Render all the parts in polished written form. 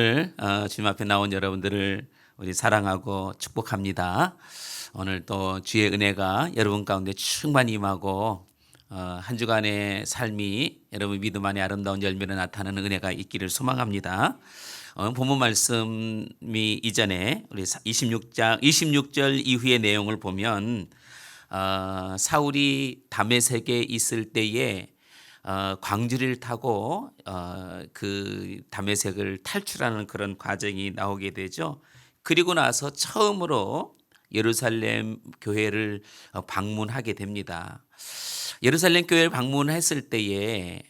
주님 앞에 나온 여러분들을 우리 사랑하고 축복합니다. 오늘 또 주의 은혜가 여러분 가운데 충만히 임하고 한 주간의 삶이 여러분 믿음 안에 아름다운 열매로 나타나는 은혜가 있기를 소망합니다. 본문 말씀이 이전에 우리 26절 이후의 내용을 보면 사울이 다메섹에 있을 때에 광주리를 타고 그 다메섹을 탈출하는 그런 과정이 나오게 되죠. 그리고 나서 처음으로 예루살렘 교회를 방문하게 됩니다. 예루살렘 교회를 방문했을 때에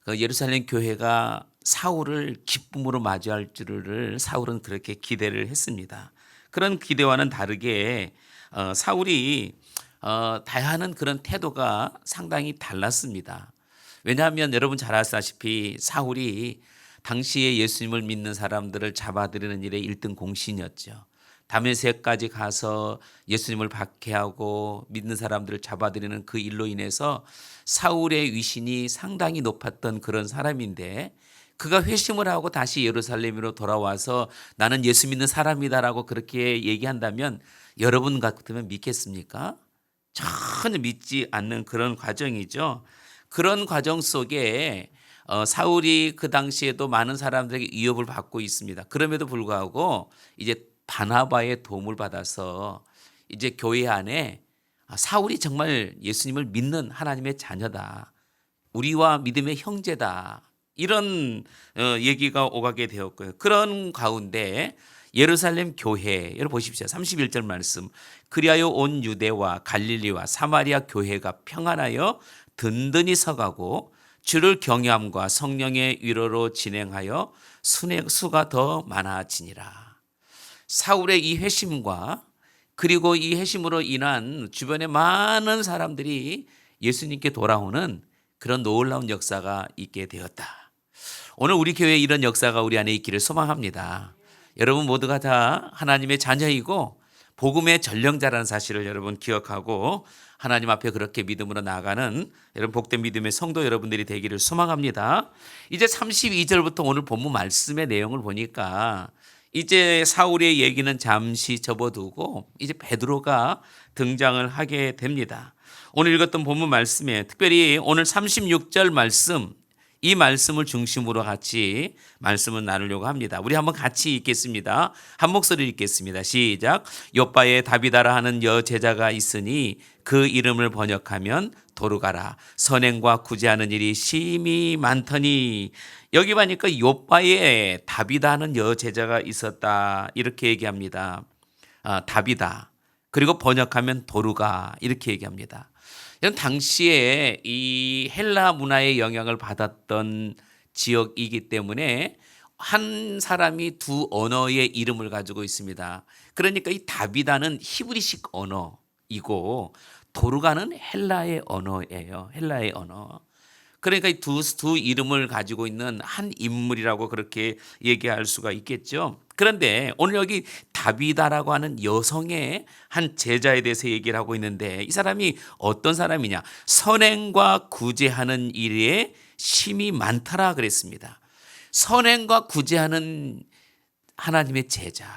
그 예루살렘 교회가 사울을 기쁨으로 맞이할 줄을 사울은 그렇게 기대를 했습니다. 그런 기대와는 다르게 사울이 대하는 그런 태도가 상당히 달랐습니다. 왜냐하면 여러분 잘 아시다시피 사울이 당시에 예수님을 믿는 사람들을 잡아들이는 일에 1등 공신이었죠. 다메섹까지 가서 예수님을 박해하고 믿는 사람들을 잡아들이는 그 일로 인해서 사울의 위신이 상당히 높았던 그런 사람인데, 그가 회심을 하고 다시 예루살렘으로 돌아와서 나는 예수 믿는 사람이다라고 그렇게 얘기한다면 여러분 같으면 믿겠습니까? 전혀 믿지 않는 그런 과정이죠. 그런 과정 속에 사울이 그 당시에도 많은 사람들에게 위협을 받고 있습니다. 그럼에도 불구하고 이제 바나바의 도움을 받아서 이제 교회 안에 사울이 정말 예수님을 믿는 하나님의 자녀다, 우리와 믿음의 형제다, 이런 얘기가 오가게 되었고요. 그런 가운데 예루살렘 교회, 여러분 보십시오. 31절 말씀. 그리하여 온 유대와 갈릴리와 사마리아 교회가 평안하여 든든히 서가고 주를 경외함과 성령의 위로로 진행하여 수가 더 많아지니라. 사울의 이 회심과 그리고 이 회심으로 인한 주변의 많은 사람들이 예수님께 돌아오는 그런 놀라운 역사가 있게 되었다. 오늘 우리 교회에 이런 역사가 우리 안에 있기를 소망합니다. 여러분 모두가 다 하나님의 자녀이고 복음의 전령자라는 사실을 여러분 기억하고 하나님 앞에 그렇게 믿음으로 나아가는 여러분 복된 믿음의 성도 여러분들이 되기를 소망합니다. 이제 32절부터 오늘 본문 말씀의 내용을 보니까 이제 사울의 얘기는 잠시 접어두고 이제 베드로가 등장을 하게 됩니다. 오늘 읽었던 본문 말씀에 특별히 오늘 36절 말씀, 이 말씀을 중심으로 같이 말씀을 나누려고 합니다. 우리 한번 같이 읽겠습니다. 한 목소리 읽겠습니다. 시작. 요바에 다비다라 하는 여제자가 있으니 그 이름을 번역하면 도르가라. 선행과 구제하는 일이 심히 많더니, 여기 보니까 요바에 다비다 하는 여제자가 있었다, 이렇게 얘기합니다. 다비다. 그리고 번역하면 도르가, 이렇게 얘기합니다. 이런 당시에 이 헬라 문화의 영향을 받았던 지역이기 때문에 한 사람이 두 언어의 이름을 가지고 있습니다. 그러니까 이 다비다는 히브리식 언어이고 도르가는 헬라의 언어예요. 헬라의 언어. 그러니까 이 두 이름을 가지고 있는 한 인물이라고 그렇게 얘기할 수가 있겠죠. 그런데 오늘 여기 다비다라고 하는 여성의 한 제자에 대해서 얘기를 하고 있는데, 이 사람이 어떤 사람이냐? 선행과 구제하는 일에 심이 많더라 그랬습니다. 선행과 구제하는 하나님의 제자,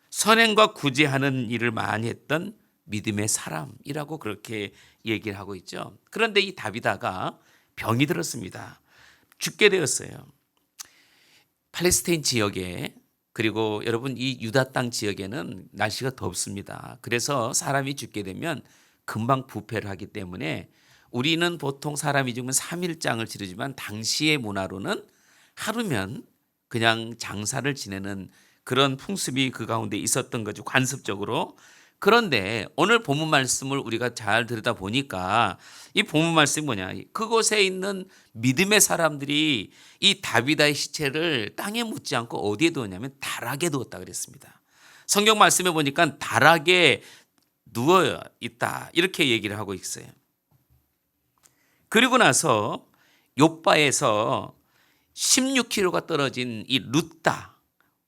선행과 구제하는 일을 많이 했던 믿음의 사람이라고 그렇게 얘기를 하고 있죠. 그런데 이 다비다가 병이 들었습니다. 죽게 되었어요. 팔레스타인 지역에, 그리고 여러분 이 유다 땅 지역에는 날씨가 덥습니다. 그래서 사람이 죽게 되면 금방 부패를 하기 때문에 우리는 보통 사람이 죽으면 3일장을 치르지만 당시의 문화로는 하루면 그냥 장사를 지내는 그런 풍습이 그 가운데 있었던 거죠. 관습적으로. 그런데 오늘 본문 말씀을 우리가 잘 들여다 보니까 이 본문 말씀이 뭐냐? 그곳에 있는 믿음의 사람들이 이 다비다의 시체를 땅에 묻지 않고 어디에 두었냐면 다락에 두었다 그랬습니다. 성경 말씀에 보니까 다락에 누워 있다, 이렇게 얘기를 하고 있어요. 그리고 나서 욥바에서 16km가 떨어진 이 룻다,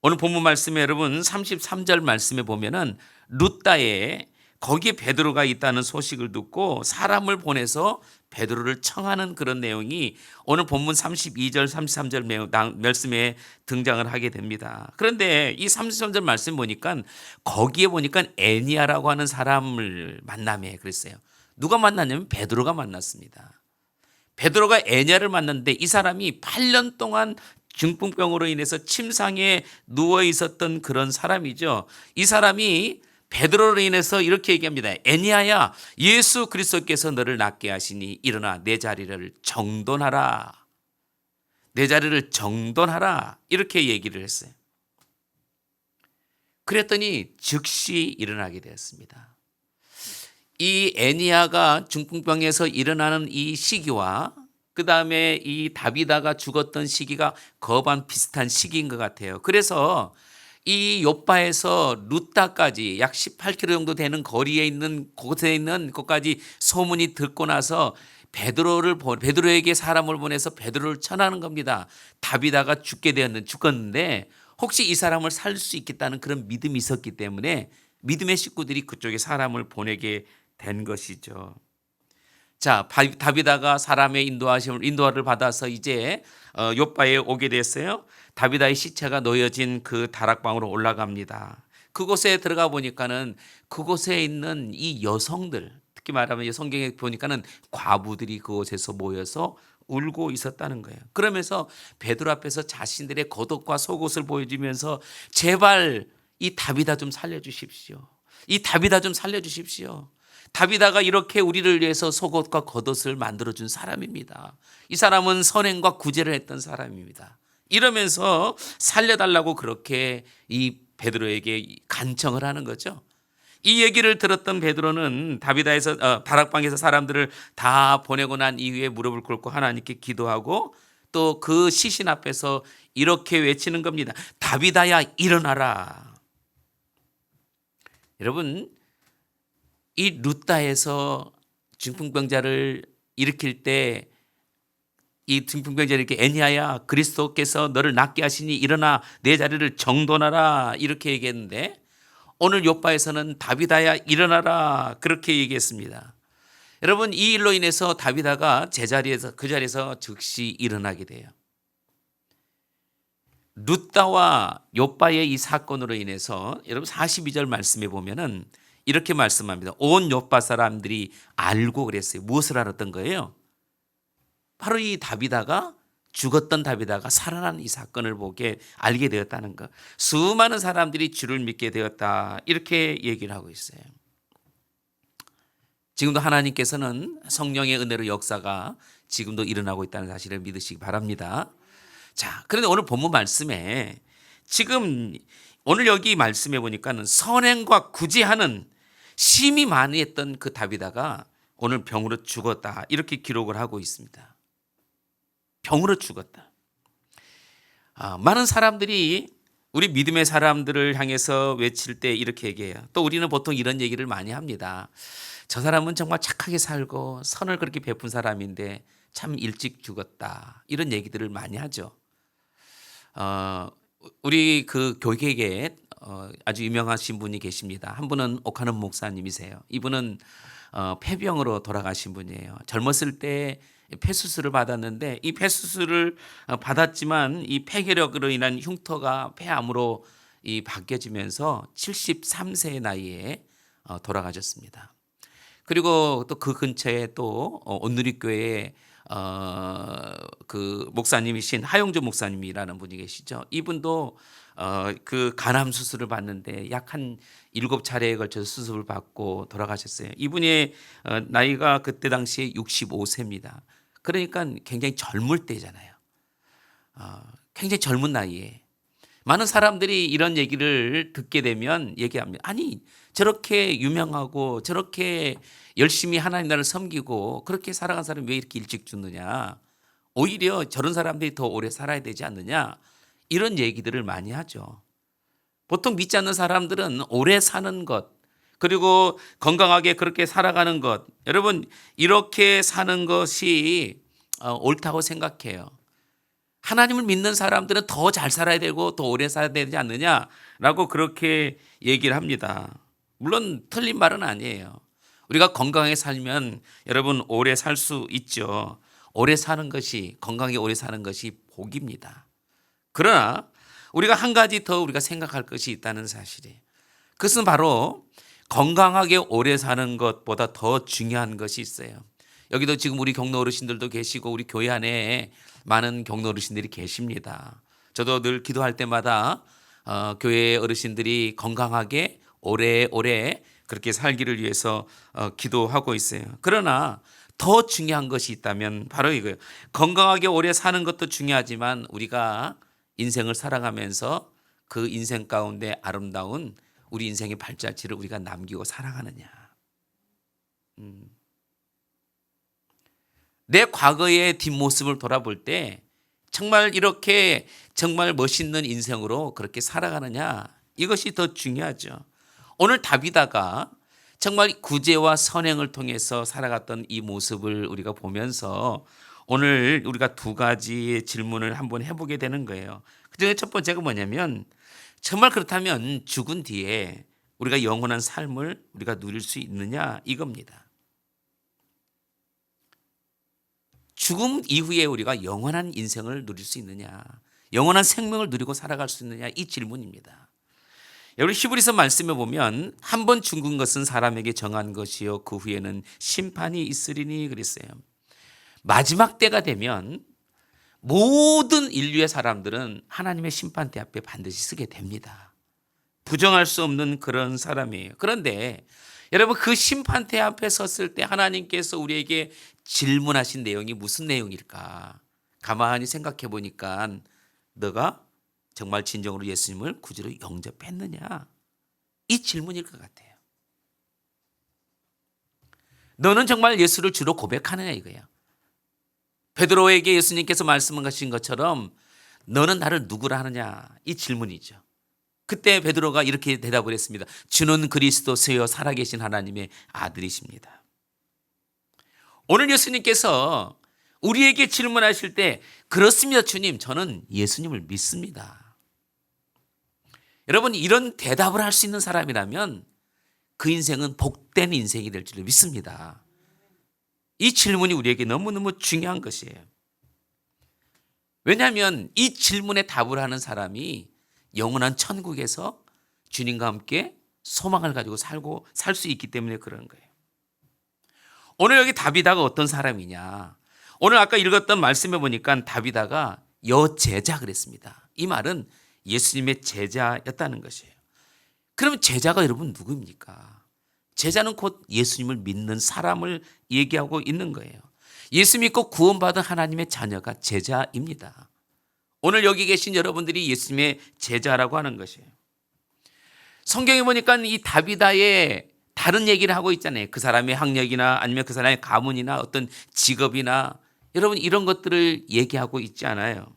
오늘 본문 말씀에 여러분 33절 말씀에 보면은 룻다에 거기에 베드로가 있다는 소식을 듣고 사람을 보내서 베드로를 청하는 그런 내용이 오늘 본문 32절 33절 말씀에 등장을 하게 됩니다. 그런데 이 33절 말씀 보니까 거기에 보니까 애니아라고 하는 사람을 만남에 그랬어요. 누가 만났냐면 베드로가 만났습니다. 베드로가 애니아를 만났는데 이 사람이 8년 동안 중풍병으로 인해서 침상에 누워 있었던 그런 사람이죠. 이 사람이 베드로로 인해서 이렇게 얘기합니다. 애니아야, 예수 그리스도께서 너를 낫게 하시니 일어나 내 자리를 정돈하라. 내 자리를 정돈하라. 이렇게 얘기를 했어요. 그랬더니 즉시 일어나게 되었습니다. 이 애니아가 중풍병에서 일어나는 이 시기와 그 다음에 이 다비다가 죽었던 시기가 거반 비슷한 시기인 것 같아요. 그래서 이 욥바에서 루따까지 약 18km 정도 되는 거리에 있는 곳에 있는 곳까지 소문이 듣고 나서 베드로에게 사람을 보내서 베드로를 전하는 겁니다. 다비다가 죽었는데 혹시 이 사람을 살 수 있겠다는 그런 믿음이 있었기 때문에 믿음의 식구들이 그쪽에 사람을 보내게 된 것이죠. 자, 다비다가 사람의 인도를 받아서 이제 욥바에 오게 됐어요. 다비다의 시체가 놓여진 그 다락방으로 올라갑니다. 그곳에 들어가 보니까는 그곳에 있는 이 여성들, 특히 말하면 성경에 보니까는 과부들이 그곳에서 모여서 울고 있었다는 거예요. 그러면서 베드로 앞에서 자신들의 겉옷과 속옷을 보여주면서 제발 이 다비다 좀 살려주십시오. 이 다비다 좀 살려주십시오. 다비다가 이렇게 우리를 위해서 속옷과 겉옷을 만들어준 사람입니다. 이 사람은 선행과 구제를 했던 사람입니다. 이러면서 살려달라고 그렇게 이 베드로에게 간청을 하는 거죠. 이 얘기를 들었던 베드로는 다락방에서 사람들을 다 보내고 난 이후에 무릎을 꿇고 하나님께 기도하고 또 그 시신 앞에서 이렇게 외치는 겁니다. 다비다야 일어나라. 여러분, 이 루따에서 중풍병자를 일으킬 때 이 중풍병자를 이렇게 애니아야 그리스도께서 너를 낫게 하시니 일어나 내 자리를 정돈하라 이렇게 얘기했는데 오늘 욥바에서는 다비다야 일어나라 그렇게 얘기했습니다. 여러분, 이 일로 인해서 다비다가 그 자리에서 즉시 일어나게 돼요. 룻다와 욥바의 이 사건으로 인해서 여러분 42절 말씀에 보면은 이렇게 말씀합니다. 온 욥바 사람들이 알고 그랬어요. 무엇을 알았던 거예요? 바로 이 다비다가 죽었던 다비다가 살아난 이 사건을 알게 되었다는 것. 수많은 사람들이 주를 믿게 되었다. 이렇게 얘기를 하고 있어요. 지금도 하나님께서는 성령의 은혜로 역사가 지금도 일어나고 있다는 사실을 믿으시기 바랍니다. 자, 그런데 오늘 본문 말씀에 지금 오늘 여기 말씀해 보니까는 선행과 구제하는 심히 많이 했던 그 다비다가 오늘 병으로 죽었다. 이렇게 기록을 하고 있습니다. 병으로 죽었다. 많은 사람들이 우리 믿음의 사람들을 향해서 외칠 때 이렇게 얘기해요. 또 우리는 보통 이런 얘기를 많이 합니다. 저 사람은 정말 착하게 살고 선을 그렇게 베푼 사람인데 참 일찍 죽었다. 이런 얘기들을 많이 하죠. 우리 그 교계에 아주 유명하신 분이 계십니다. 한 분은 오카는 목사님이세요. 이분은 폐병으로 돌아가신 분이에요. 젊었을 때 폐수술을 받았는데 이 폐수술을 받았지만 이 폐결핵으로 인한 흉터가 폐암으로 바뀌어지면서 73세의 나이에 돌아가셨습니다. 그리고 또 그 근처에 또 온누리교회에 그 목사님이신 하용조 목사님이라는 분이 계시죠. 이분도 그 간암 수술을 받는데 약 한 7차례에 걸쳐서 수술을 받고 돌아가셨어요. 이분의 나이가 그때 당시에 65세입니다. 그러니까 굉장히 젊을 때잖아요. 굉장히 젊은 나이에 많은 사람들이 이런 얘기를 듣게 되면 얘기합니다. 아니, 저렇게 유명하고 저렇게 열심히 하나님 나라를 섬기고 그렇게 살아간 사람이 왜 이렇게 일찍 죽느냐. 오히려 저런 사람들이 더 오래 살아야 되지 않느냐. 이런 얘기들을 많이 하죠. 보통 믿지 않는 사람들은 오래 사는 것, 그리고 건강하게 그렇게 살아가는 것, 여러분 이렇게 사는 것이 옳다고 생각해요. 하나님을 믿는 사람들은 더 잘 살아야 되고 더 오래 살아야 되지 않느냐라고 그렇게 얘기를 합니다. 물론 틀린 말은 아니에요. 우리가 건강하게 살면 여러분 오래 살 수 있죠. 오래 사는 것이 건강하게 오래 사는 것이 복입니다. 그러나 우리가 한 가지 더 우리가 생각할 것이 있다는 사실이에요. 그것은 바로 건강하게 오래 사는 것보다 더 중요한 것이 있어요. 여기도 지금 우리 경로 어르신들도 계시고 우리 교회 안에 많은 경로 어르신들이 계십니다. 저도 늘 기도할 때마다 교회 어르신들이 건강하게 오래오래 그렇게 살기를 위해서 기도하고 있어요. 그러나 더 중요한 것이 있다면 바로 이거예요. 건강하게 오래 사는 것도 중요하지만 우리가 인생을 살아가면서 그 인생 가운데 아름다운 우리 인생의 발자취를 우리가 남기고 살아가느냐. 내 과거의 뒷모습을 돌아볼 때 정말 이렇게 정말 멋있는 인생으로 그렇게 살아가느냐. 이것이 더 중요하죠. 오늘 다비다가 정말 구제와 선행을 통해서 살아갔던 이 모습을 우리가 보면서 오늘 우리가 두 가지의 질문을 한번 해보게 되는 거예요. 그중에 첫 번째가 뭐냐면 정말 그렇다면 죽은 뒤에 우리가 영원한 삶을 우리가 누릴 수 있느냐 이겁니다. 죽음 이후에 우리가 영원한 인생을 누릴 수 있느냐, 영원한 생명을 누리고 살아갈 수 있느냐 이 질문입니다. 여러분 히브리서 말씀에 보면 한 번 죽은 것은 사람에게 정한 것이요 그 후에는 심판이 있으리니 그랬어요. 마지막 때가 되면 모든 인류의 사람들은 하나님의 심판대 앞에 반드시 서게 됩니다. 부정할 수 없는 그런 사람이에요. 그런데 여러분 그 심판대 앞에 섰을 때 하나님께서 우리에게 질문하신 내용이 무슨 내용일까? 가만히 생각해 보니까 너가 정말 진정으로 예수님을 구주로 영접했느냐? 이 질문일 것 같아요. 너는 정말 예수를 주로 고백하느냐 이거예요. 베드로에게 예수님께서 말씀하신 것처럼 너는 나를 누구라 하느냐 이 질문이죠. 그때 베드로가 이렇게 대답을 했습니다. 주는 그리스도세요 살아계신 하나님의 아들이십니다. 오늘 예수님께서 우리에게 질문하실 때 그렇습니다 주님 저는 예수님을 믿습니다. 여러분 이런 대답을 할 수 있는 사람이라면 그 인생은 복된 인생이 될 줄 믿습니다. 이 질문이 우리에게 너무너무 중요한 것이에요. 왜냐하면 이 질문에 답을 하는 사람이 영원한 천국에서 주님과 함께 소망을 가지고 살 수 있기 때문에 그런 거예요. 오늘 여기 다비다가 어떤 사람이냐. 오늘 아까 읽었던 말씀에 보니까 다비다가 여제자 그랬습니다. 이 말은 예수님의 제자였다는 것이에요. 그러면 제자가 여러분 누구입니까? 제자는 곧 예수님을 믿는 사람을 얘기하고 있는 거예요. 예수 믿고 구원받은 하나님의 자녀가 제자입니다. 오늘 여기 계신 여러분들이 예수님의 제자라고 하는 것이에요. 성경에 보니까 이 다비다의 다른 얘기를 하고 있잖아요. 그 사람의 학력이나 아니면 그 사람의 가문이나 어떤 직업이나 여러분 이런 것들을 얘기하고 있지 않아요.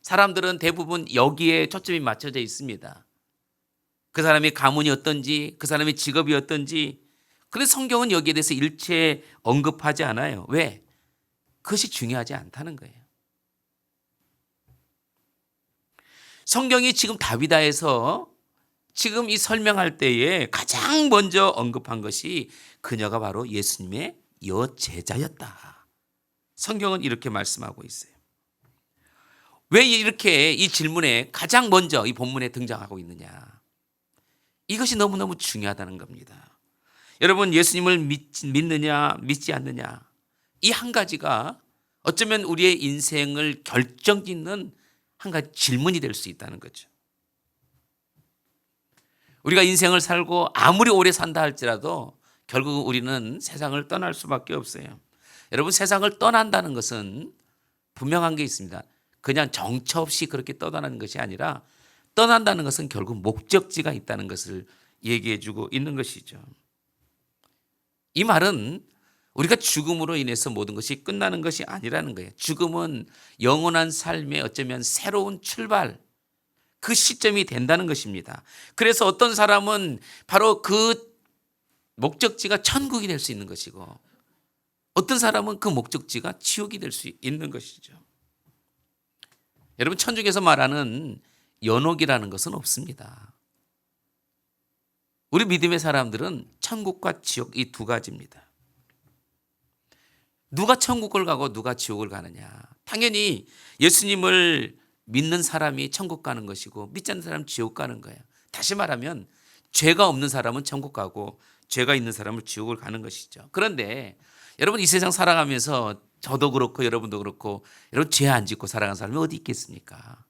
사람들은 대부분 여기에 초점이 맞춰져 있습니다. 그 사람의 가문이 어떤지, 그 사람의 직업이 어떤지. 그런데 성경은 여기에 대해서 일체 언급하지 않아요. 왜? 그것이 중요하지 않다는 거예요. 성경이 지금 다비다에서 지금 이 설명할 때에 가장 먼저 언급한 것이 그녀가 바로 예수님의 여제자였다. 성경은 이렇게 말씀하고 있어요. 왜 이렇게 이 질문에 가장 먼저 이 본문에 등장하고 있느냐. 이것이 너무너무 중요하다는 겁니다. 여러분 예수님을 믿느냐 믿지 않느냐 이 한 가지가 어쩌면 우리의 인생을 결정짓는 한 가지 질문이 될 수 있다는 거죠. 우리가 인생을 살고 아무리 오래 산다 할지라도 결국 우리는 세상을 떠날 수밖에 없어요. 여러분 세상을 떠난다는 것은 분명한 게 있습니다. 그냥 정처 없이 그렇게 떠나는 것이 아니라 떠난다는 것은 결국 목적지가 있다는 것을 얘기해 주고 있는 것이죠. 이 말은 우리가 죽음으로 인해서 모든 것이 끝나는 것이 아니라는 거예요. 죽음은 영원한 삶의 어쩌면 새로운 출발, 그 시점이 된다는 것입니다. 그래서 어떤 사람은 바로 그 목적지가 천국이 될 수 있는 것이고 어떤 사람은 그 목적지가 지옥이 될 수 있는 것이죠. 여러분 천국에서 말하는 연옥이라는 것은 없습니다. 우리 믿음의 사람들은 천국과 지옥 이 두 가지입니다. 누가 천국을 가고 누가 지옥을 가느냐. 당연히 예수님을 믿는 사람이 천국 가는 것이고 믿지 않는 사람은 지옥 가는 거예요. 다시 말하면 죄가 없는 사람은 천국 가고 죄가 있는 사람은 지옥을 가는 것이죠. 그런데 여러분 이 세상 살아가면서 저도 그렇고 여러분도 그렇고 여러분 죄 안 짓고 살아가는 사람이 어디 있겠습니까?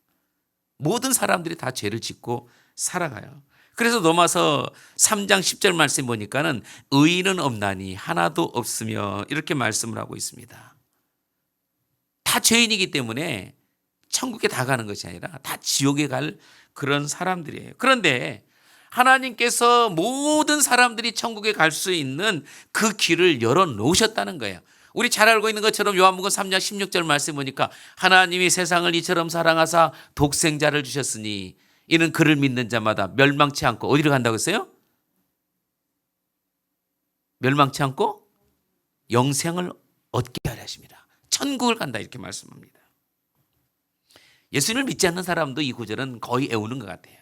모든 사람들이 다 죄를 짓고 살아가요. 그래서 로마서 3장 10절 말씀 보니까는 의인은 없나니 하나도 없으며 이렇게 말씀을 하고 있습니다. 다 죄인이기 때문에 천국에 다 가는 것이 아니라 다 지옥에 갈 그런 사람들이에요. 그런데 하나님께서 모든 사람들이 천국에 갈 수 있는 그 길을 열어놓으셨다는 거예요. 우리 잘 알고 있는 것처럼 요한복음 3장 16절 말씀 보니까 하나님이 세상을 이처럼 사랑하사 독생자를 주셨으니 이는 그를 믿는 자마다 멸망치 않고 어디로 간다고 했어요? 멸망치 않고 영생을 얻게 하려 하십니다. 천국을 간다 이렇게 말씀합니다. 예수님을 믿지 않는 사람도 이 구절은 거의 애우는 것 같아요.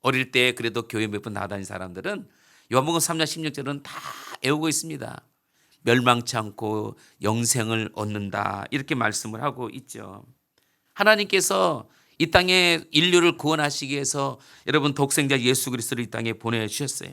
어릴 때 그래도 교회 몇 번 나다닌 사람들은 요한복음 3장 16절은 다 애우고 있습니다. 멸망치 않고 영생을 얻는다 이렇게 말씀을 하고 있죠. 하나님께서 이 땅에 인류를 구원하시기 위해서 여러분 독생자 예수 그리스도를 이 땅에 보내주셨어요.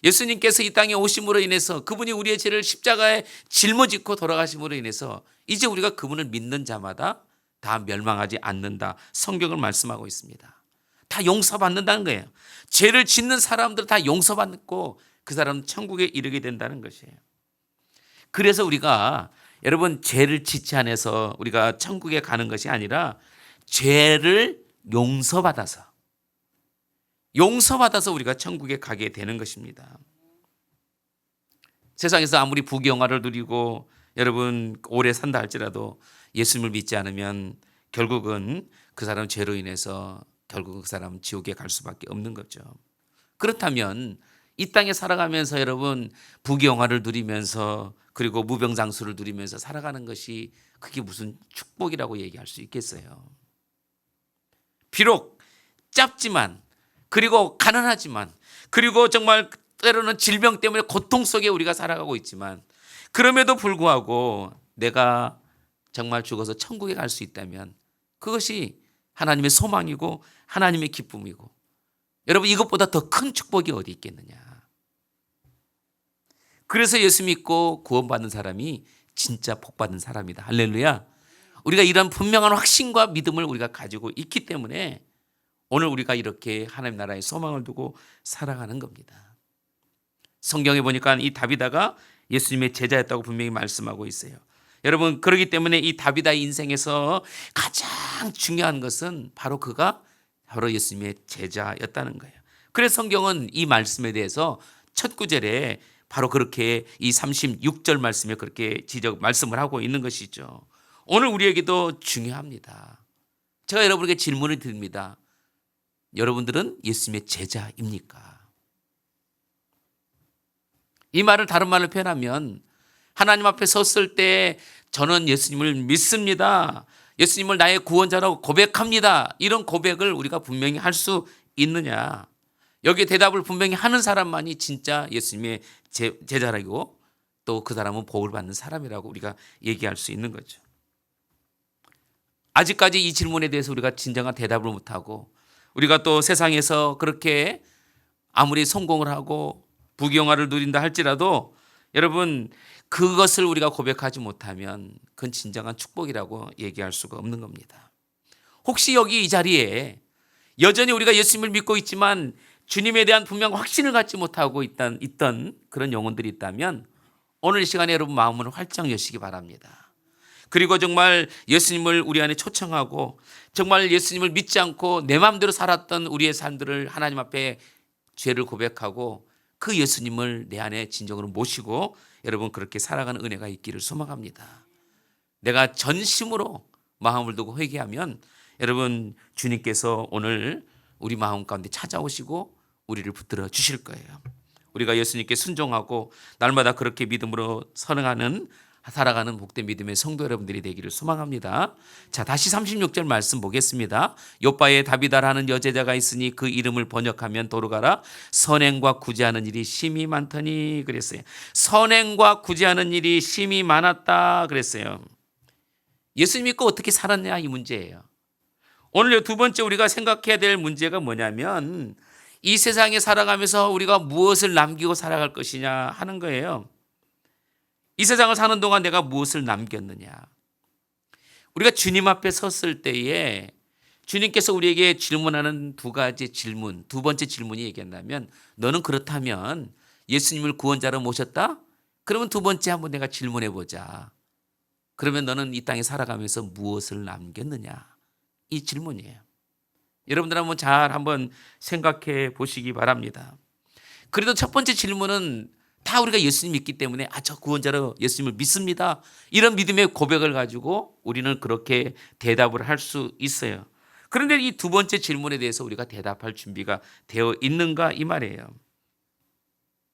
예수님께서 이 땅에 오심으로 인해서 그분이 우리의 죄를 십자가에 짊어지고 돌아가심으로 인해서 이제 우리가 그분을 믿는 자마다 다 멸망하지 않는다. 성경을 말씀하고 있습니다. 다 용서받는다는 거예요. 죄를 짓는 사람들은 다 용서받고 그 사람은 천국에 이르게 된다는 것이에요. 그래서 우리가 여러분 죄를 짓지 않아서 우리가 천국에 가는 것이 아니라 죄를 용서받아서 우리가 천국에 가게 되는 것입니다. 세상에서 아무리 부귀영화를 누리고 여러분 오래 산다 할지라도 예수님을 믿지 않으면 결국은 그 사람 죄로 인해서 결국 그 사람은 지옥에 갈 수밖에 없는 거죠. 그렇다면 이 땅에 살아가면서 여러분 부귀영화를 누리면서 그리고 무병장수를 누리면서 살아가는 것이 그게 무슨 축복이라고 얘기할 수 있겠어요? 비록 짧지만 그리고 가난하지만 그리고 정말 때로는 질병 때문에 고통 속에 우리가 살아가고 있지만 그럼에도 불구하고 내가 정말 죽어서 천국에 갈 수 있다면 그것이 하나님의 소망이고 하나님의 기쁨이고 여러분 이것보다 더 큰 축복이 어디 있겠느냐. 그래서 예수 믿고 구원받는 사람이 진짜 복받은 사람이다. 할렐루야. 우리가 이런 분명한 확신과 믿음을 우리가 가지고 있기 때문에 오늘 우리가 이렇게 하나님 나라의 소망을 두고 살아가는 겁니다. 성경에 보니까 이 다비다가 예수님의 제자였다고 분명히 말씀하고 있어요. 여러분 그렇기 때문에 이 다비다의 인생에서 가장 중요한 것은 바로 그가 바로 예수님의 제자였다는 거예요. 그래서 성경은 이 말씀에 대해서 첫 구절에 바로 그렇게 이 36절 말씀에 그렇게 말씀을 하고 있는 것이죠. 오늘 우리에게도 중요합니다. 제가 여러분에게 질문을 드립니다. 여러분들은 예수님의 제자입니까? 이 말을 다른 말로 표현하면 하나님 앞에 섰을 때 저는 예수님을 믿습니다. 예수님을 나의 구원자라고 고백합니다. 이런 고백을 우리가 분명히 할 수 있느냐? 여기에 대답을 분명히 하는 사람만이 진짜 예수님의 제자라고 또 그 사람은 복을 받는 사람이라고 우리가 얘기할 수 있는 거죠. 아직까지 이 질문에 대해서 우리가 진정한 대답을 못하고 우리가 또 세상에서 그렇게 아무리 성공을 하고 부귀영화를 누린다 할지라도 여러분 그것을 우리가 고백하지 못하면 그건 진정한 축복이라고 얘기할 수가 없는 겁니다. 혹시 여기 이 자리에 여전히 우리가 예수님을 믿고 있지만 주님에 대한 분명 확신을 갖지 못하고 있던 그런 영혼들이 있다면 오늘 이 시간에 여러분 마음을 활짝 여시기 바랍니다. 그리고 정말 예수님을 우리 안에 초청하고 정말 예수님을 믿지 않고 내 마음대로 살았던 우리의 삶들을 하나님 앞에 죄를 고백하고 그 예수님을 내 안에 진정으로 모시고 여러분 그렇게 살아가는 은혜가 있기를 소망합니다. 내가 전심으로 마음을 두고 회개하면 여러분 주님께서 오늘 우리 마음 가운데 찾아오시고 우리를 붙들어 주실 거예요. 우리가 예수님께 순종하고 날마다 그렇게 믿음으로 선행하는 살아가는 복된 믿음의 성도 여러분들이 되기를 소망합니다. 자, 다시 36절 말씀 보겠습니다. 요바에 다비다라는 여제자가 있으니 그 이름을 번역하면 도르가라. 선행과 구제하는 일이 심히 많더니 그랬어요. 선행과 구제하는 일이 심히 많았다 그랬어요. 예수 믿고 어떻게 살았냐 이 문제예요. 오늘 두 번째 우리가 생각해야 될 문제가 뭐냐면 이 세상에 살아가면서 우리가 무엇을 남기고 살아갈 것이냐 하는 거예요. 이 세상을 사는 동안 내가 무엇을 남겼느냐. 우리가 주님 앞에 섰을 때에 주님께서 우리에게 질문하는 두 가지 질문, 두 번째 질문이 얘기한다면 너는 그렇다면 예수님을 구원자로 모셨다? 그러면 두 번째 한번 내가 질문해 보자. 그러면 너는 이 땅에 살아가면서 무엇을 남겼느냐? 이 질문이에요. 여러분들 한번 생각해 보시기 바랍니다. 그래도 첫 번째 질문은 다 우리가 예수님 믿기 때문에 저 구원자로 예수님을 믿습니다. 이런 믿음의 고백을 가지고 우리는 그렇게 대답을 할 수 있어요. 그런데 이 두 번째 질문에 대해서 우리가 대답할 준비가 되어 있는가 이 말이에요.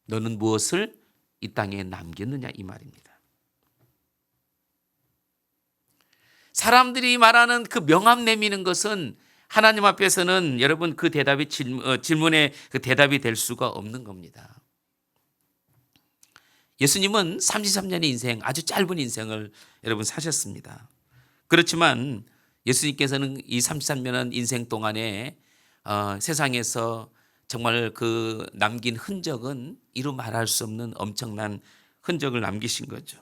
너는 무엇을 이 땅에 남겼느냐 이 말입니다. 사람들이 말하는 그 명함 내미는 것은 하나님 앞에서는 여러분 그 대답이 질문에 그 대답이 될 수가 없는 겁니다. 예수님은 33년의 인생, 아주 짧은 인생을 여러분 사셨습니다. 그렇지만 예수님께서는 이 33년 인생 동안에 세상에서 정말 그 남긴 흔적은 이루 말할 수 없는 엄청난 흔적을 남기신 거죠.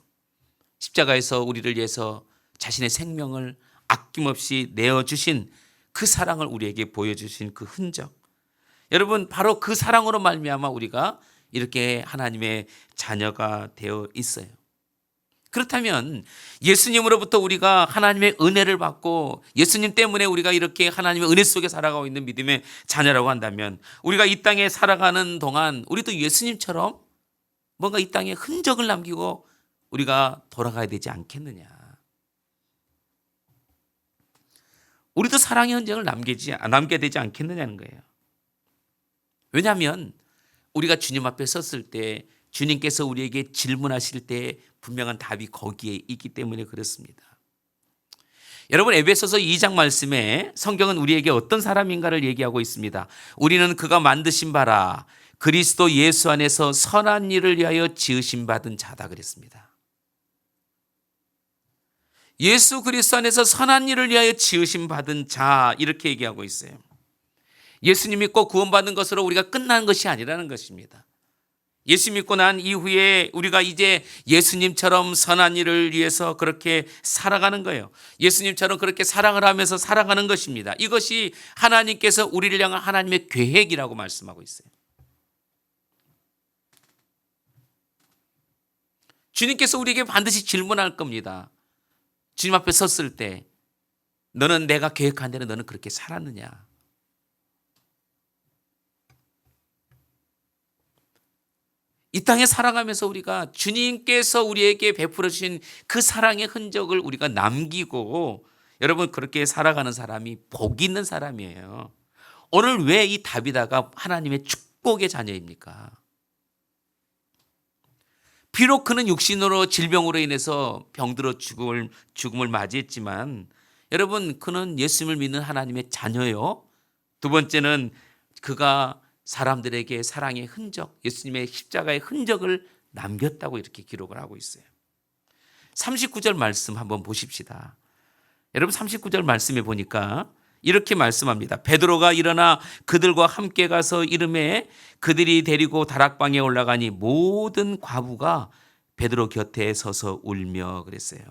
십자가에서 우리를 위해서 자신의 생명을 아낌없이 내어주신 그 사랑을 우리에게 보여주신 그 흔적. 여러분 바로 그 사랑으로 말미암아 우리가 이렇게 하나님의 자녀가 되어 있어요. 그렇다면 예수님으로부터 우리가 하나님의 은혜를 받고 예수님 때문에 우리가 이렇게 하나님의 은혜 속에 살아가고 있는 믿음의 자녀라고 한다면 우리가 이 땅에 살아가는 동안 우리도 예수님처럼 뭔가 이 땅에 흔적을 남기고 우리가 돌아가야 되지 않겠느냐. 우리도 사랑의 흔적을 남겨야 되지 않겠느냐는 거예요. 왜냐하면 우리가 주님 앞에 섰을 때 주님께서 우리에게 질문하실 때 분명한 답이 거기에 있기 때문에 그렇습니다. 여러분 에베소서 2장 말씀에 성경은 우리에게 어떤 사람인가를 얘기하고 있습니다. 우리는 그가 만드신 바라 그리스도 예수 안에서 선한 일을 위하여 지으심 받은 자다 그랬습니다. 예수 그리스도 안에서 선한 일을 위하여 지으심 받은 자 이렇게 얘기하고 있어요. 예수님 믿고 구원받는 것으로 우리가 끝나는 것이 아니라는 것입니다. 예수 믿고 난 이후에 우리가 이제 예수님처럼 선한 일을 위해서 그렇게 살아가는 거예요. 예수님처럼 그렇게 사랑을 하면서 살아가는 것입니다. 이것이 하나님께서 우리를 향한 하나님의 계획이라고 말씀하고 있어요. 주님께서 우리에게 반드시 질문할 겁니다. 주님 앞에 섰을 때 너는 내가 계획한 대로 너는 그렇게 살았느냐. 이 땅에 살아가면서 우리가 주님께서 우리에게 베풀어 주신 그 사랑의 흔적을 우리가 남기고 여러분 그렇게 살아가는 사람이 복 있는 사람이에요. 오늘 왜 이 다비다가 하나님의 축복의 자녀입니까? 비록 그는 육신으로 질병으로 인해서 병들어 죽음을 맞이했지만 여러분 그는 예수님을 믿는 하나님의 자녀요. 두 번째는 그가 사람들에게 사랑의 흔적, 예수님의 십자가의 흔적을 남겼다고 이렇게 기록을 하고 있어요. 39절 말씀 한번 보십시다. 여러분 39절 말씀에 보니까 이렇게 말씀합니다. 베드로가 일어나 그들과 함께 가서 이르매 그들이 데리고 다락방에 올라가니 모든 과부가 베드로 곁에 서서 울며 그랬어요.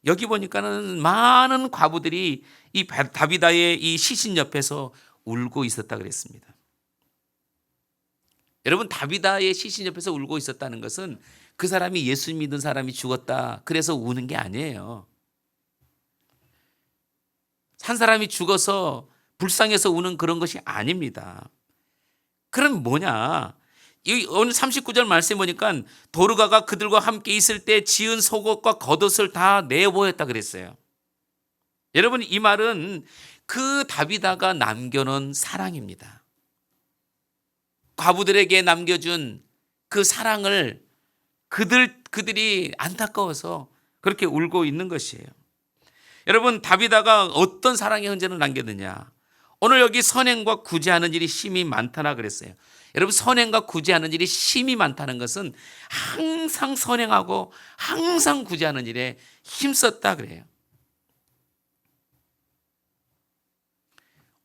여기 보니까는 많은 과부들이 이 다비다의 이 시신 옆에서 울고 있었다 그랬습니다. 여러분 다비다의 시신 옆에서 울고 있었다는 것은 그 사람이 예수 믿는 사람이 죽었다 그래서 우는 게 아니에요. 한 사람이 죽어서 불쌍해서 우는 그런 것이 아닙니다. 그럼 뭐냐? 오늘 39절 말씀해 보니까 도르가가 그들과 함께 있을 때 지은 속옷과 겉옷을 다 내보였다 그랬어요. 여러분 이 말은 그 다비다가 남겨놓은 사랑입니다. 과부들에게 남겨준 그 사랑을 그들이 안타까워서 그렇게 울고 있는 것이에요. 여러분, 다비다가 어떤 사랑의 흔적을 남겼느냐? 오늘 여기 선행과 구제하는 일이 심히 많다나 그랬어요. 여러분, 선행과 구제하는 일이 심히 많다는 것은 항상 선행하고 항상 구제하는 일에 힘썼다 그래요.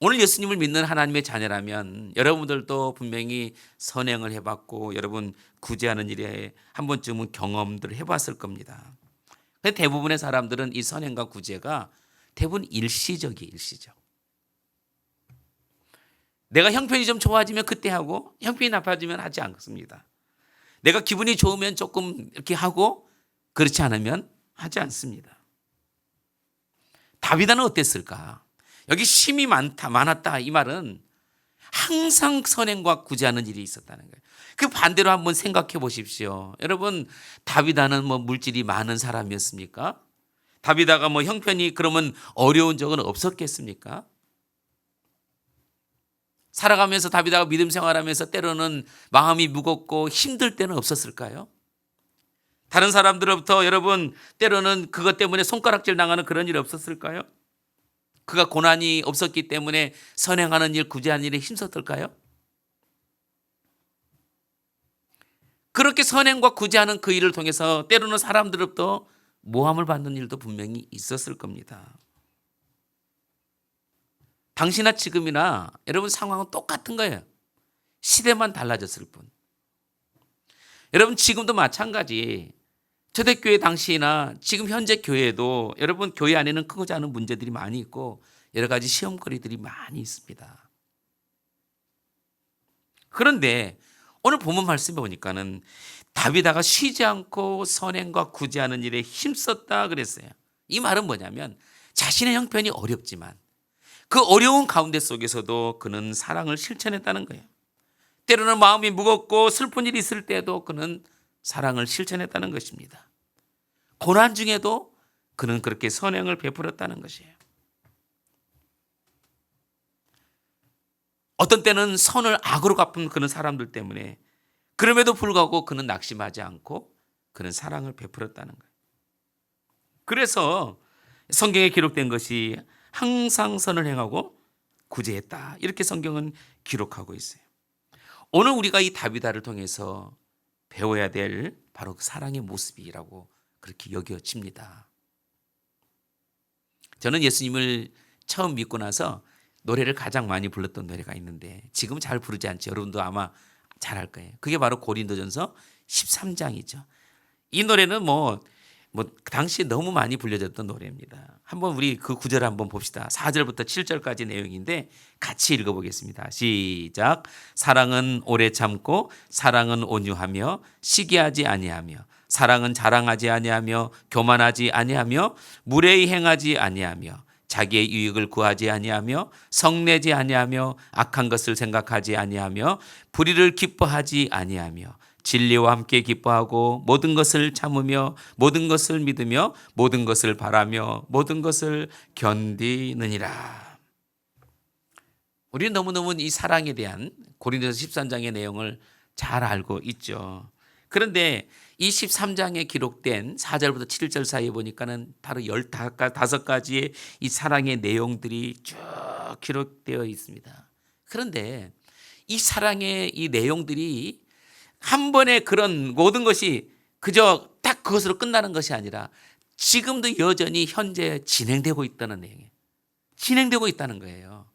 오늘 예수님을 믿는 하나님의 자녀라면 여러분들도 분명히 선행을 해봤고 여러분 구제하는 일에 한 번쯤은 경험들을 해봤을 겁니다. 근데 대부분의 사람들은 이 선행과 구제가 대부분 일시적. 내가 형편이 좀 좋아지면 그때 하고 형편이 나빠지면 하지 않습니다. 내가 기분이 좋으면 조금 이렇게 하고 그렇지 않으면 하지 않습니다. 다비다는 어땠을까? 여기 심이 많았다 이 말은 항상 선행과 구제하는 일이 있었다는 거예요. 그 반대로 한번 생각해 보십시오. 여러분, 다비다는 뭐 물질이 많은 사람이었습니까? 다비다가 뭐 형편이 그러면 어려운 적은 없었겠습니까? 살아가면서 다비다가 믿음 생활하면서 때로는 마음이 무겁고 힘들 때는 없었을까요? 다른 사람들로부터 여러분 때로는 그것 때문에 손가락질 당하는 그런 일이 없었을까요? 그가 고난이 없었기 때문에 선행하는 일, 구제하는 일에 힘썼을까요? 그렇게 선행과 구제하는 그 일을 통해서 때로는 사람들로부터 모함을 받는 일도 분명히 있었을 겁니다. 당시나 지금이나 여러분 상황은 똑같은 거예요. 시대만 달라졌을 뿐. 여러분 지금도 마찬가지. 초대교회 당시나 지금 현재 교회에도 여러분 교회 안에는 크고자 하는 문제들이 많이 있고 여러 가지 시험거리들이 많이 있습니다. 그런데 오늘 본문 말씀에 보니까는 다비다가 쉬지 않고 선행과 구제하는 일에 힘썼다 그랬어요. 이 말은 뭐냐면 자신의 형편이 어렵지만 그 어려운 가운데 속에서도 그는 사랑을 실천했다는 거예요. 때로는 마음이 무겁고 슬픈 일이 있을 때도 그는 사랑을 실천했다는 것입니다. 고난 중에도 그는 그렇게 선행을 베풀었다는 것이에요. 어떤 때는 선을 악으로 갚은 그런 사람들 때문에 그럼에도 불구하고 그는 낙심하지 않고 그는 사랑을 베풀었다는 거예요. 그래서 성경에 기록된 것이 항상 선을 행하고 구제했다. 이렇게 성경은 기록하고 있어요. 오늘 우리가 이 다비다를 통해서 배워야 될 바로 그 사랑의 모습이라고 그렇게 여겨집니다. 저는 예수님을 처음 믿고 나서 노래를 가장 많이 불렀던 노래가 있는데 지금은 잘 부르지 않죠. 여러분도 아마 잘 알 거예요. 그게 바로 고린도전서 13장이죠. 이 노래는 뭐 당시에 너무 많이 불려졌던 노래입니다. 한번 우리 그 구절을 한번 봅시다. 4절부터 7절까지 내용인데 같이 읽어보겠습니다. 시작. 사랑은 오래 참고 사랑은 온유하며 시기하지 아니하며 사랑은 자랑하지 아니하며 교만하지 아니하며 무례히 행하지 아니하며 자기의 유익을 구하지 아니하며 성내지 아니하며 악한 것을 생각하지 아니하며 불의를 기뻐하지 아니하며 진리와 함께 기뻐하고 모든 것을 참으며 모든 것을 믿으며 모든 것을 바라며 모든 것을 견디느니라. 우리는 너무너무 이 사랑에 대한 고린도서 13장의 내용을 잘 알고 있죠. 그런데 이 13장에 기록된 4절부터 7절 사이에 보니까는 바로 15가지의 이 사랑의 내용들이 쭉 기록되어 있습니다. 그런데 이 사랑의 이 내용들이 한 번에 그런 모든 것이 그저 딱 그것으로 끝나는 것이 아니라 지금도 여전히 현재 진행되고 있다는 내용이에요. 진행되고 있다는 거예요.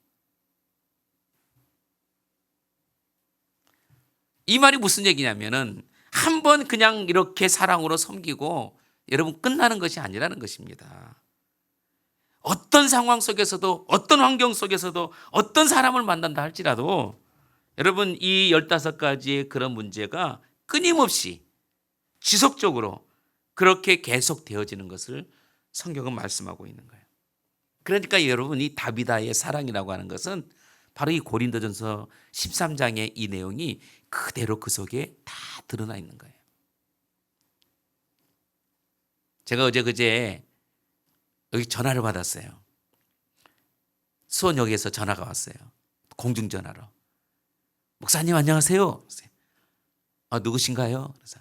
이 말이 무슨 얘기냐면은 한 번 그냥 이렇게 사랑으로 섬기고 여러분 끝나는 것이 아니라는 것입니다. 어떤 상황 속에서도 어떤 환경 속에서도 어떤 사람을 만난다 할지라도 여러분 이 15가지의 그런 문제가 끊임없이 지속적으로 그렇게 계속 되어지는 것을 성경은 말씀하고 있는 거예요. 그러니까 여러분 이 다비다의 사랑이라고 하는 것은 바로 이 고린도전서 13장의 이 내용이 그대로 그 속에 다 드러나 있는 거예요. 제가 그제 여기 전화를 받았어요. 수원역에서 전화가 왔어요. 공중전화로. 목사님 안녕하세요. 누구신가요? 그래서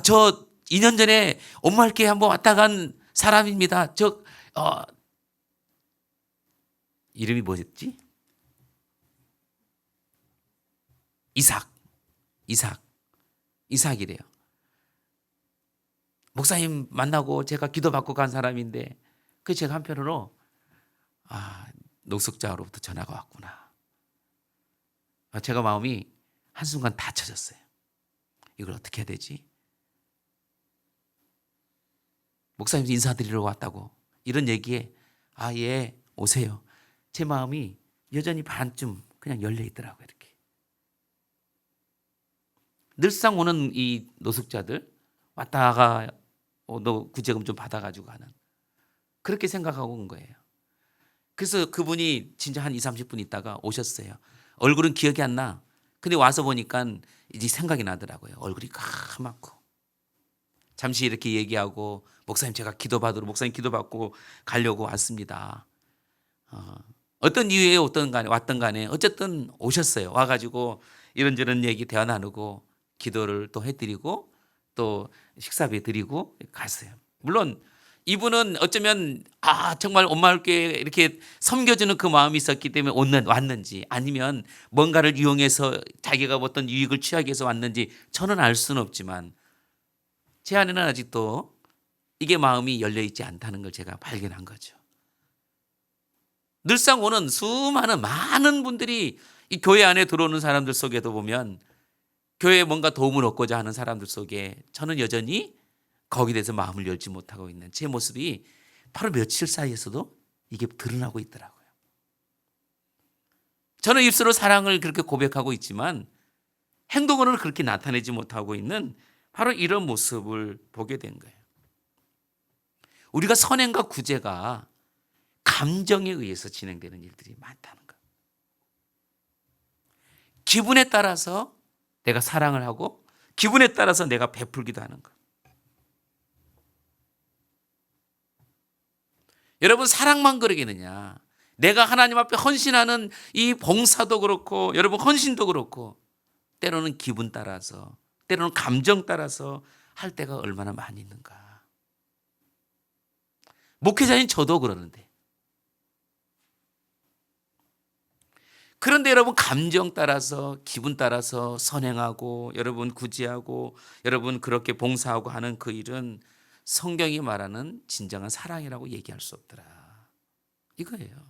저 2년 전에 엄마 할게 한번 왔다 간 사람입니다. 이름이 뭐였지? 이삭. 이삭. 이삭이래요. 목사님 만나고 제가 기도받고 간 사람인데 그 제가 한편으로 노숙자로부터 전화가 왔구나. 제가 마음이 한순간 닫혀졌어요. 이걸 어떻게 해야 되지? 목사님 인사드리러 왔다고 이런 얘기에 예, 오세요. 제 마음이 여전히 반쯤 그냥 열려 있더라고요. 이렇게 늘상 오는 이 노숙자들 왔다가 너 구제금 좀 받아가지고 가는 그렇게 생각하고 온 거예요. 그래서 그분이 진짜 한 20-30분 있다가 오셨어요. 얼굴은 기억이 안 나. 근데 와서 보니까 이제 생각이 나더라고요. 얼굴이 까맣고. 잠시 이렇게 얘기하고 목사님 제가 기도받으러 목사님 기도받고 가려고 왔습니다. 어떤 이유에 왔던 간에 어쨌든 오셨어요. 와가지고 이런저런 얘기 대화 나누고 기도를 또 해드리고 또 식사비 드리고 갔어요. 물론 이분은 어쩌면 정말 엄마 교회 이렇게 섬겨주는 그 마음이 있었기 때문에 왔는지 아니면 뭔가를 이용해서 자기가 어떤 유익을 취하기 위해서 왔는지 저는 알 수는 없지만 제 안에는 아직도 이게 마음이 열려있지 않다는 걸 제가 발견한 거죠. 늘상 오는 수많은 많은 분들이 이 교회 안에 들어오는 사람들 속에도 보면 교회에 뭔가 도움을 얻고자 하는 사람들 속에 저는 여전히 거기에 대해서 마음을 열지 못하고 있는 제 모습이 바로 며칠 사이에서도 이게 드러나고 있더라고요. 저는 입술로 사랑을 그렇게 고백하고 있지만 행동으로는 그렇게 나타내지 못하고 있는 바로 이런 모습을 보게 된 거예요. 우리가 선행과 구제가 감정에 의해서 진행되는 일들이 많다는 거. 기분에 따라서 내가 사랑을 하고 기분에 따라서 내가 베풀기도 하는 거. 여러분 사랑만 그러겠느냐. 내가 하나님 앞에 헌신하는 이 봉사도 그렇고 여러분 헌신도 그렇고 때로는 기분 따라서 때로는 감정 따라서 할 때가 얼마나 많이 있는가. 목회자인 저도 그러는데. 그런데 여러분 감정 따라서 기분 따라서 선행하고 여러분 구제하고 여러분 그렇게 봉사하고 하는 그 일은 성경이 말하는 진정한 사랑이라고 얘기할 수 없더라. 이거예요.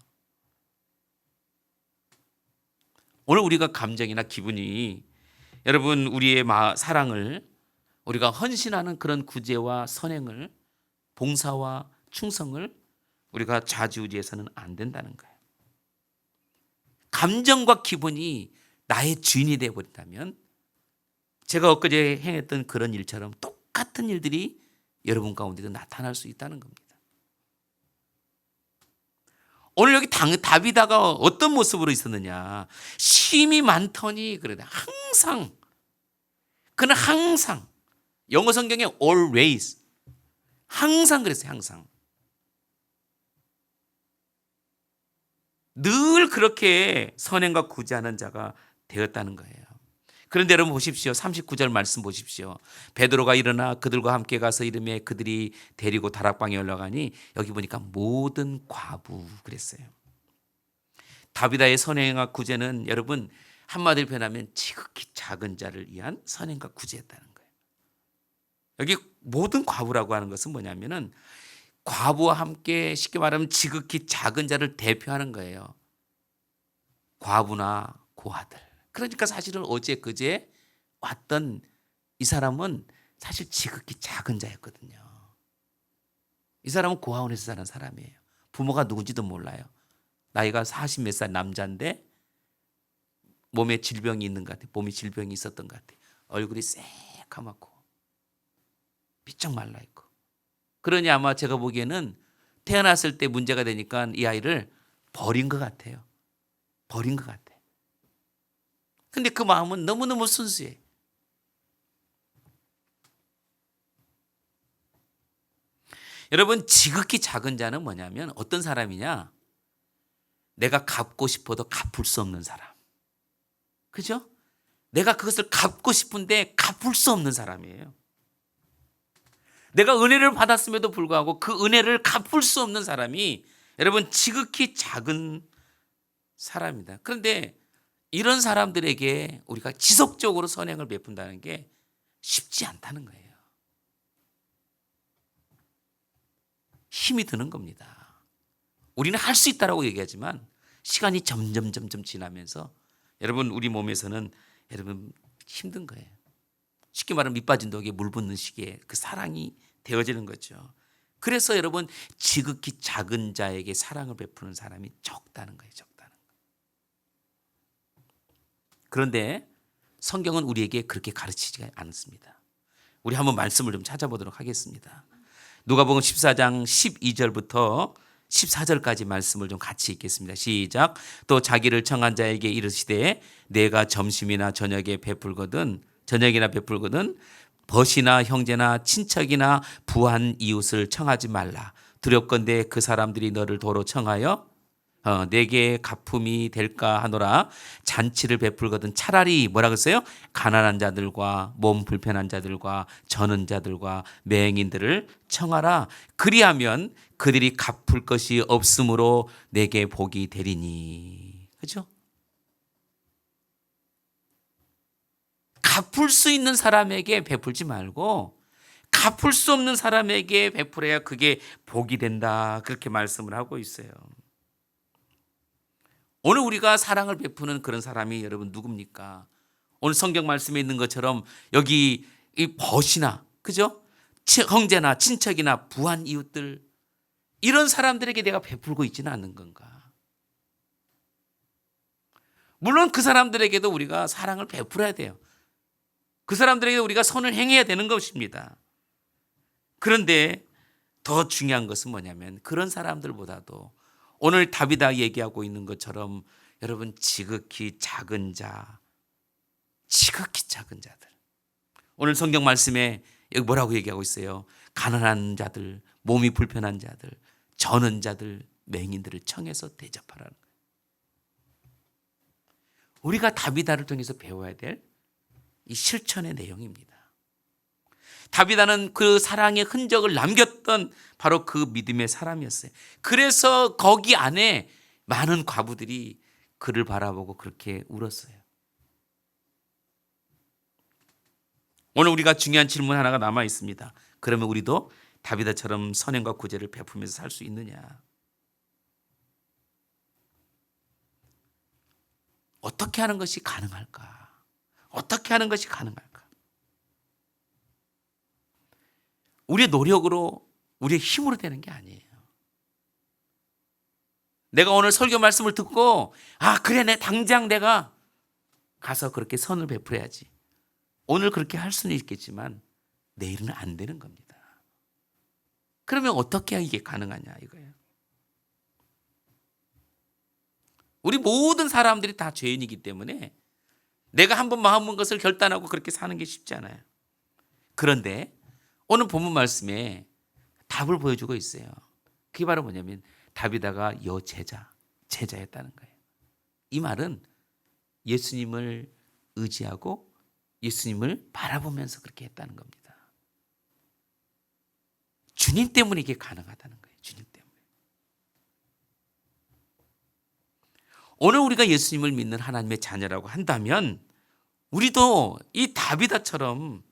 오늘 우리가 감정이나 기분이 여러분 우리의 사랑을 우리가 헌신하는 그런 구제와 선행을 봉사와 충성을 우리가 좌지우지해서는 안 된다는 거예요. 감정과 기분이 나의 주인이 되어버린다면 제가 엊그제 행했던 그런 일처럼 똑같은 일들이 여러분 가운데도 나타날 수 있다는 겁니다. 오늘 여기 다비다가 어떤 모습으로 있었느냐. 쉼이 많더니 그래. 그는 항상 영어 성경에 always 항상 그랬어요. 항상 늘 그렇게 선행과 구제하는 자가 되었다는 거예요. 그런데 여러분 보십시오. 39절 말씀 보십시오. 베드로가 일어나 그들과 함께 가서 이름에 그들이 데리고 다락방에 올라가니 여기 보니까 모든 과부 그랬어요. 다비다의 선행과 구제는 여러분 한마디로 표현하면 지극히 작은 자를 위한 선행과 구제였다는 거예요. 여기 모든 과부라고 하는 것은 뭐냐면은 과부와 함께 쉽게 말하면 지극히 작은 자를 대표하는 거예요. 과부나 고아들. 그러니까 사실은 어제 그제 왔던 이 사람은 사실 지극히 작은 자였거든요. 이 사람은 고아원에서 사는 사람이에요. 부모가 누군지도 몰라요. 나이가 40 몇 살 남자인데 몸에 질병이 있는 것 같아요. 몸에 질병이 있었던 것 같아요. 얼굴이 새카맣고 삐쩍 말라있고. 그러니 아마 제가 보기에는 태어났을 때 문제가 되니까 이 아이를 버린 것 같아요. 버린 것 같아. 근데 그 마음은 너무너무 순수해. 여러분 지극히 작은 자는 뭐냐면 어떤 사람이냐. 내가 갚고 싶어도 갚을 수 없는 사람. 그죠? 내가 그것을 갚고 싶은데 갚을 수 없는 사람이에요. 내가 은혜를 받았음에도 불구하고 그 은혜를 갚을 수 없는 사람이 여러분 지극히 작은 사람입니다. 그런데 이런 사람들에게 우리가 지속적으로 선행을 베푼다는 게 쉽지 않다는 거예요. 힘이 드는 겁니다. 우리는 할 수 있다라고 얘기하지만 시간이 점점 지나면서 여러분 우리 몸에서는 여러분 힘든 거예요. 쉽게 말하면 밑 빠진 독에 물 붓는 시기에 그 사랑이 되어지는 거죠. 그래서 여러분 지극히 작은 자에게 사랑을 베푸는 사람이 적다는 거예요. 적다는 거예요. 그런데 성경은 우리에게 그렇게 가르치지 않습니다. 우리 한번 말씀을 좀 찾아보도록 하겠습니다. 누가복음 14장 12절부터 14절까지 말씀을 좀 같이 읽겠습니다. 시작. 또 자기를 청한 자에게 이르시되 내가 점심이나 저녁이나 베풀거든 벗이나 형제나 친척이나 부한 이웃을 청하지 말라. 두렵건대 그 사람들이 너를 도로 청하여 내게 가품이 될까 하노라. 잔치를 베풀거든 차라리 뭐라 그랬어요? 가난한 자들과 몸 불편한 자들과 저는 자들과 맹인들을 청하라. 그리하면 그들이 갚을 것이 없으므로 내게 복이 되리니. 그렇죠? 갚을 수 있는 사람에게 베풀지 말고 갚을 수 없는 사람에게 베풀어야 그게 복이 된다. 그렇게 말씀을 하고 있어요. 오늘 우리가 사랑을 베푸는 그런 사람이 여러분 누굽니까? 오늘 성경 말씀에 있는 것처럼 여기 이 벗이나 그죠? 형제나 친척이나 부한 이웃들 이런 사람들에게 내가 베풀고 있지는 않는 건가? 물론 그 사람들에게도 우리가 사랑을 베풀어야 돼요. 그 사람들에게 우리가 선을 행해야 되는 것입니다. 그런데 더 중요한 것은 뭐냐면 그런 사람들보다도 오늘 다비다 얘기하고 있는 것처럼 여러분 지극히 작은 자들. 오늘 성경 말씀에 여기 뭐라고 얘기하고 있어요? 가난한 자들, 몸이 불편한 자들, 저는 자들, 맹인들을 청해서 대접하라는 거예요. 우리가 다비다를 통해서 배워야 될 이 실천의 내용입니다. 다비다는 그 사랑의 흔적을 남겼던 바로 그 믿음의 사람이었어요. 그래서 거기 안에 많은 과부들이 그를 바라보고 그렇게 울었어요. 오늘 우리가 중요한 질문 하나가 남아 있습니다. 그러면 우리도 다비다처럼 선행과 구제를 베푸면서 살 수 있느냐? 어떻게 하는 것이 가능할까? 어떻게 하는 것이 가능할까? 우리의 노력으로, 우리의 힘으로 되는 게 아니에요. 내가 오늘 설교 말씀을 듣고 그래 당장 내가 가서 그렇게 선을 베풀어야지. 오늘 그렇게 할 수는 있겠지만 내일은 안 되는 겁니다. 그러면 어떻게 이게 가능하냐 이거예요. 우리 모든 사람들이 다 죄인이기 때문에 내가 한번 마음 먹은 것을 결단하고 그렇게 사는 게 쉽지 않아요. 그런데 오늘 본문 말씀에 답을 보여주고 있어요. 그게 바로 뭐냐면 다비다가 제자였다는 거예요. 이 말은 예수님을 의지하고 예수님을 바라보면서 그렇게 했다는 겁니다. 주님 때문에 이게 가능하다는 거예요. 주님 때문에. 오늘 우리가 예수님을 믿는 하나님의 자녀라고 한다면 우리도 이 다비다처럼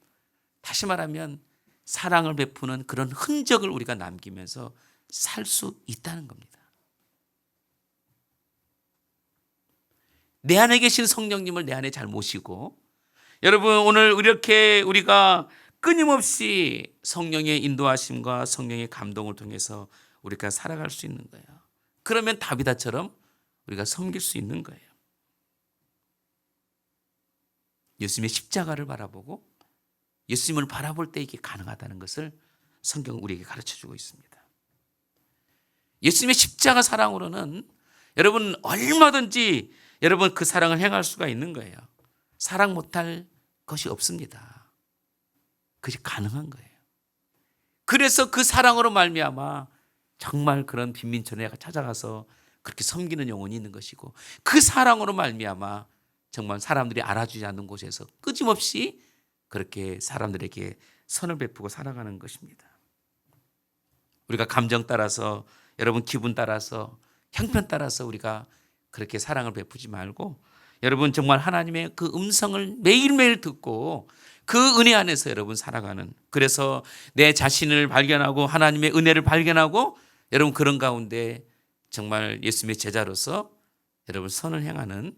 다시 말하면 사랑을 베푸는 그런 흔적을 우리가 남기면서 살 수 있다는 겁니다. 내 안에 계신 성령님을 내 안에 잘 모시고 여러분 오늘 이렇게 우리가 끊임없이 성령의 인도하심과 성령의 감동을 통해서 우리가 살아갈 수 있는 거예요. 그러면 다비다처럼 우리가 섬길 수 있는 거예요. 예수님의 십자가를 바라보고 예수님을 바라볼 때 이게 가능하다는 것을 성경은 우리에게 가르쳐주고 있습니다. 예수님의 십자가 사랑으로는 여러분 얼마든지 여러분 그 사랑을 행할 수가 있는 거예요. 사랑 못할 것이 없습니다. 그것이 가능한 거예요. 그래서 그 사랑으로 말미암아 정말 그런 빈민촌에 찾아가서 그렇게 섬기는 영혼이 있는 것이고 그 사랑으로 말미암아 정말 사람들이 알아주지 않는 곳에서 끊임없이 그렇게 사람들에게 선을 베푸고 살아가는 것입니다. 우리가 감정 따라서, 여러분 기분 따라서, 형편 따라서 우리가 그렇게 사랑을 베푸지 말고, 여러분 정말 하나님의 그 음성을 매일매일 듣고 그 은혜 안에서 여러분 살아가는, 그래서 내 자신을 발견하고 하나님의 은혜를 발견하고 여러분 그런 가운데 정말 예수님의 제자로서 여러분 선을 행하는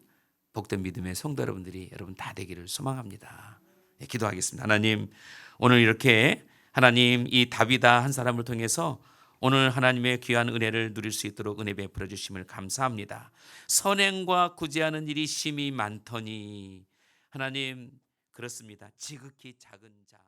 복된 믿음의 성도 여러분들이 여러분 다 되기를 소망합니다. 네, 기도하겠습니다. 하나님, 오늘 이렇게 하나님 이 다비다 한 사람을 통해서 오늘 하나님의 귀한 은혜를 누릴 수 있도록 은혜 베풀어 주심을 감사합니다. 선행과 구제하는 일이 심히 많더니, 하나님 그렇습니다. 지극히 작은 자